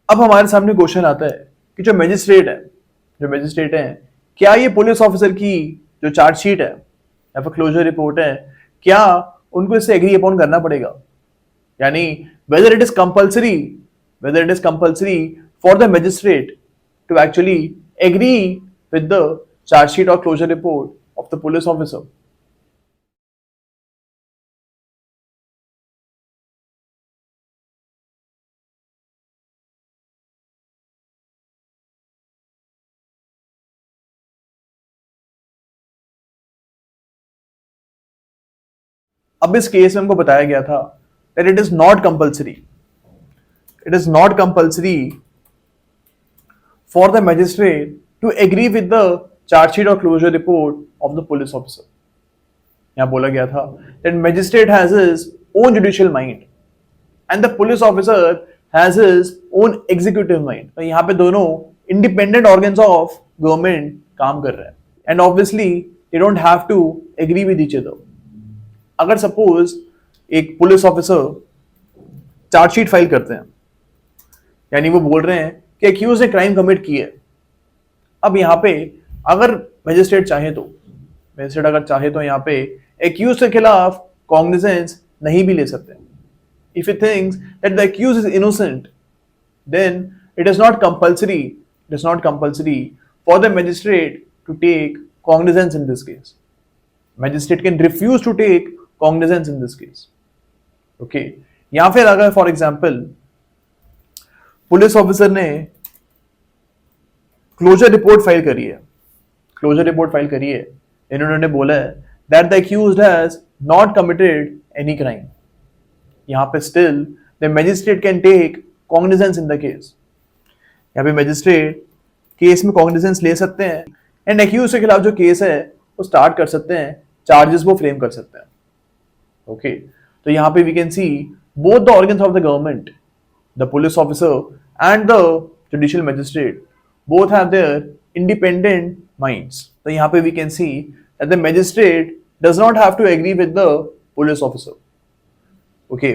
अब हमारे सामने क्वेश्चन आता है कि जो मैजिस्ट्रेट है, क्या ये पुलिस ऑफिसर की जो चार्जशीट है या फिर क्लोजर रिपोर्ट है, क्या उनको इससे एग्री अपॉन करना पड़ेगा? यानी whether it is compulsory for the magistrate to actually agree with the charge sheet or closure report of the police officer. अब इस केस में हमको बताया गया था that it is not compulsory. It is not compulsory for the magistrate to agree with the charge sheet or closure report of the police officer. यहाँ बोला गया था that magistrate has his own judicial mind and the police officer has his own executive mind. तो यहाँ पे दोनों independent organs of government काम कर रहे हैं and obviously they don't have to agree with each other. अगर सपोज एक पुलिस ऑफिसर चार्जशीट फाइल करते हैं, यानी वो बोल रहे हैं कि एक्यूज ने क्राइम कमिट की है। अब यहाँ पे अगर मैजिस्ट्रेट अगर चाहे तो यहाँ पे एक्यूज के खिलाफ कॉग्निजेंस नहीं भी ले सकते। If you thinks that the accuse is innocent, then it is not compulsory for the magistrate to take cognizance in this case. Magistrate can refuse to take cognizance in this case. Okay, या फिर अगर for example police officer ने closure report file करी है, इन्होंने बोला है that the accused has not committed any crime, यहां पे still the magistrate can take cognizance in the case. यहाँ पे मैजिस्ट्रेट केस में कॉग्निजेंस ले सकते हैं एंड एक्यूज के खिलाफ जो केस है वो स्टार्ट कर सकते हैं, चार्जेस वो फ्रेम कर सकते हैं। ओके, तो यहाँ पे we can see both the organs of the government, the police officer and the judicial magistrate, both have their independent minds. So यहाँ पे we can see that the magistrate does not have to agree with the police officer. Okay.